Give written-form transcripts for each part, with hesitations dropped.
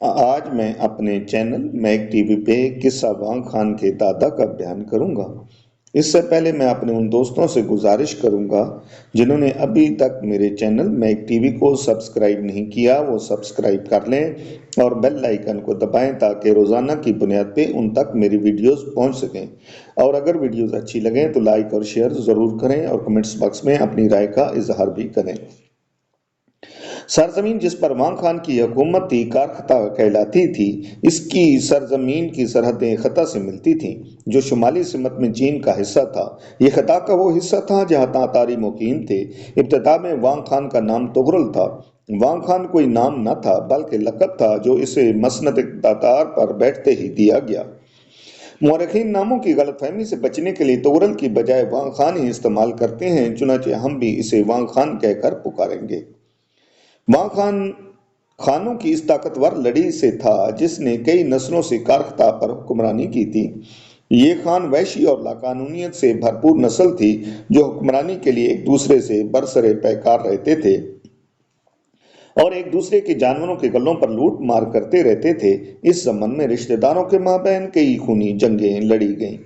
آج میں اپنے چینل میک ٹی وی پہ قصہ وانگ خان کے دادا کا بیان کروں گا۔ اس سے پہلے میں اپنے ان دوستوں سے گزارش کروں گا جنہوں نے ابھی تک میرے چینل میک ٹی وی کو سبسکرائب نہیں کیا، وہ سبسکرائب کر لیں اور بیل آئیکن کو دبائیں تاکہ روزانہ کی بنیاد پہ ان تک میری ویڈیوز پہنچ سکیں۔ اور اگر ویڈیوز اچھی لگیں تو لائک اور شیئر ضرور کریں اور کمنٹس باکس میں اپنی رائے کا اظہار بھی کریں۔ سرزمین جس پر وانگ خان کی حکومت تھی کار خطہ کہلاتی تھی۔ اس کی سرزمین کی سرحدیں خطہ سے ملتی تھیں جو شمالی سمت میں چین کا حصہ تھا۔ یہ خطہ کا وہ حصہ تھا جہاں تاتاری مقیم تھے۔ ابتدا میں وانگ خان کا نام تغرل تھا۔ وانگ خان کوئی نام نہ تھا بلکہ لقب تھا جو اسے مسند تاتار پر بیٹھتے ہی دیا گیا۔ مورخین ناموں کی غلط فہمی سے بچنے کے لیے تغرل کی بجائے وانگ خان ہی استعمال کرتے ہیں، چنانچہ ہم بھی اسے وانگ خان کہہ کر پکاریں گے۔ وانگ خان خانوں کی اس طاقتور لڑی سے تھا جس نے کئی نسلوں سے کارختہ پر حکمرانی کی تھی۔ یہ خان وحشی اور لاقانونیت سے بھرپور نسل تھی جو حکمرانی کے لیے ایک دوسرے سے برسر پیکار رہتے تھے اور ایک دوسرے کے جانوروں کے گلوں پر لوٹ مار کرتے رہتے تھے۔ اس زمن میں رشتہ داروں کے مابین کئی خونی جنگیں لڑی گئیں۔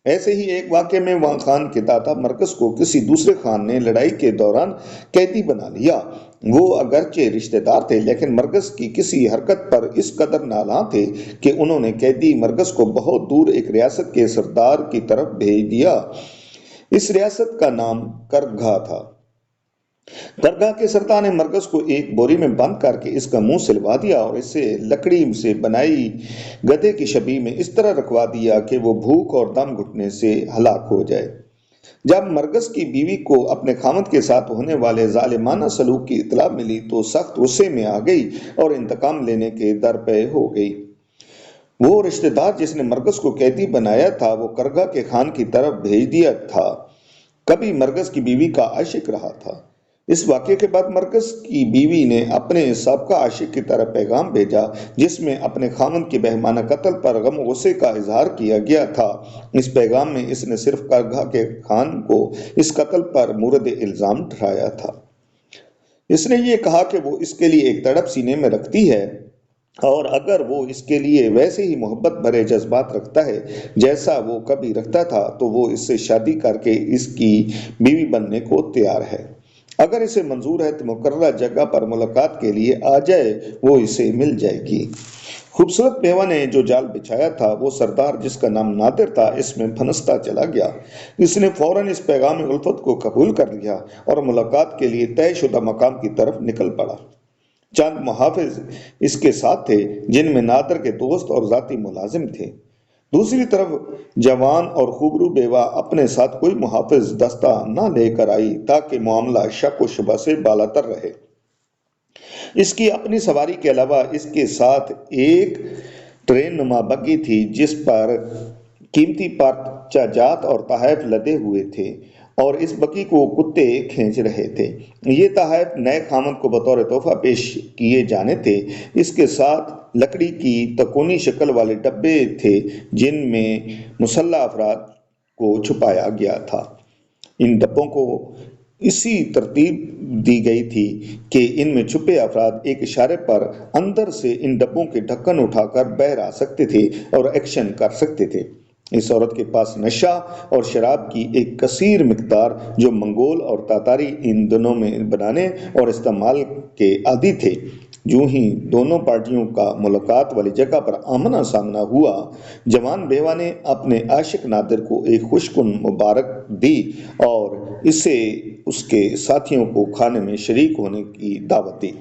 ایسے ہی ایک واقعے میں وانگ خان کے دادا مرکز کو کسی دوسرے خان نے لڑائی کے دوران قیدی بنا لیا۔ وہ اگرچہ رشتہ دار تھے لیکن مرکز کی کسی حرکت پر اس قدر نالاں تھے کہ انہوں نے قیدی مرکز کو بہت دور ایک ریاست کے سردار کی طرف بھیج دیا۔ اس ریاست کا نام کرگھا تھا۔ درگاہ کے سردار نے مرکز کو ایک بوری میں بند کر کے اس کا منہ سلوا دیا اور اسے لکڑی سے بنائی گدھے کی شبیہ میں اس طرح رکھوا دیا کہ وہ بھوک اور دم گھٹنے سے ہلاک ہو جائے۔ جب مرکز کی بیوی کو اپنے خاوند کے ساتھ ہونے والے ظالمانہ سلوک کی اطلاع ملی تو سخت غصے میں آ گئی اور انتقام لینے کے درپے ہو گئی۔ وہ رشتہ دار جس نے مرکز کو قیدی بنایا تھا وہ کرگھا کے خان کی طرف بھیج دیا تھا۔ کبھی مرکز کی بیوی کا عاشق رہا تھا۔ اس واقعے کے بعد مرکز کی بیوی نے اپنے سابقہ عاشق کی طرف پیغام بھیجا جس میں اپنے خاوند کے بہیمانہ قتل پر غم و غصے کا اظہار کیا گیا تھا۔ اس پیغام میں اس نے صرف کرگھا کے خان کو اس قتل پر مورد الزام ٹھہرایا تھا۔ اس نے یہ کہا کہ وہ اس کے لیے ایک تڑپ سینے میں رکھتی ہے اور اگر وہ اس کے لیے ویسے ہی محبت بھرے جذبات رکھتا ہے جیسا وہ کبھی رکھتا تھا تو وہ اس سے شادی کر کے اس کی بیوی بننے کو تیار ہے۔ اگر اسے منظور ہے تو مقررہ جگہ پر ملاقات کے لیے آ جائے، وہ اسے مل جائے گی۔ خوبصورت بیوہ نے جو جال بچھایا تھا وہ سردار جس کا نام نادر تھا اس میں پھنستا چلا گیا۔ اس نے فوراً اس پیغام الفت کو قبول کر لیا اور ملاقات کے لیے طے شدہ مقام کی طرف نکل پڑا۔ چند محافظ اس کے ساتھ تھے جن میں نادر کے دوست اور ذاتی ملازم تھے۔ دوسری طرف جوان اور خوبرو بیوہ اپنے ساتھ کوئی محافظ دستہ نہ لے کر آئی تاکہ معاملہ شک و شبہ سے بالاتر رہے۔ اس کی اپنی سواری کے علاوہ اس کے ساتھ ایک ٹرین نما بگی تھی جس پر قیمتی پارچہ جات اور تحائف لدے ہوئے تھے اور اس بگی کو کتے کھینچ رہے تھے۔ یہ تحائف نئے خاوند کو بطور تحفہ پیش کیے جانے تھے۔ اس کے ساتھ لکڑی کی تکونی شکل والے ڈبے تھے جن میں مسلح افراد کو چھپایا گیا تھا۔ ان ڈبوں کو اسی ترتیب دی گئی تھی کہ ان میں چھپے افراد ایک اشارے پر اندر سے ان ڈبوں کے ڈھکن اٹھا کر باہر آ سکتے تھے اور ایکشن کر سکتے تھے۔ اس عورت کے پاس نشہ اور شراب کی ایک کثیر مقدار جو منگول اور تاتاری ان دنوں میں بنانے اور استعمال کے عادی تھے۔ جو ہی دونوں پارٹیوں کا ملاقات والی جگہ پر آمنا سامنا ہوا، جوان بیوہ نے اپنے عاشق نادر کو ایک خوشگن مبارک دی اور اسے اس کے ساتھیوں کو کھانے میں شریک ہونے کی دعوت دی۔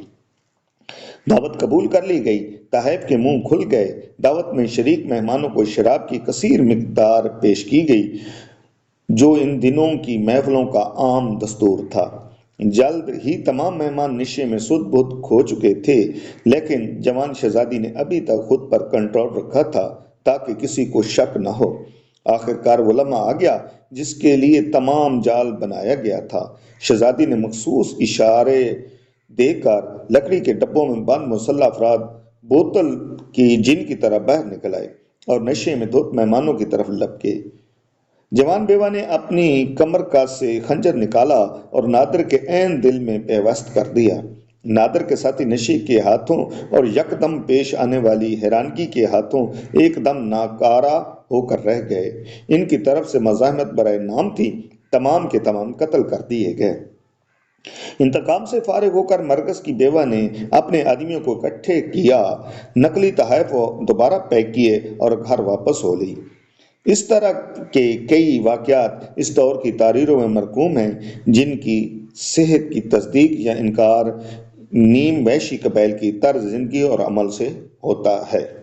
دعوت قبول کر لی گئی۔ تحائف کے منہ کھل گئے۔ دعوت میں شریک مہمانوں کو شراب کی کثیر مقدار پیش کی گئی جو ان دنوں کی محفلوں کا عام دستور تھا۔ جلد ہی تمام مہمان نشے میں سدھ بدھ کھو چکے تھے لیکن جوان شہزادی نے ابھی تک خود پر کنٹرول رکھا تھا تاکہ کسی کو شک نہ ہو۔ آخرکار وہ لمحہ آ گیا جس کے لیے تمام جال بنایا گیا تھا۔ شہزادی نے مخصوص اشارے دے کر لکڑی کے ڈبوں میں بند مسلح افراد بوتل کی جن کی طرح باہر نکل آئے اور نشے میں دھت مہمانوں کی طرف لپکے۔ جوان بیوہ نے اپنی کمر کا سے خنجر نکالا اور نادر کے عین دل میں پیوست کر دیا۔ نادر کے ساتھی نشے کے ہاتھوں اور یکدم پیش آنے والی حیرانگی کے ہاتھوں ایک دم ناکارہ ہو کر رہ گئے۔ ان کی طرف سے مزاحمت برائے نام تھی، تمام کے تمام قتل کر دیے گئے۔ انتقام سے فارغ ہو کر مرکز کی بیوہ نے اپنے آدمیوں کو اکٹھے کیا، نقلی تحائف دوبارہ پیک کیے اور گھر واپس ہو لی۔ اس طرح کے کئی واقعات اس دور کی تحریروں میں مرقوم ہیں جن کی صحت کی تصدیق یا انکار نیم وحشی قبائل کی طرز زندگی اور عمل سے ہوتا ہے۔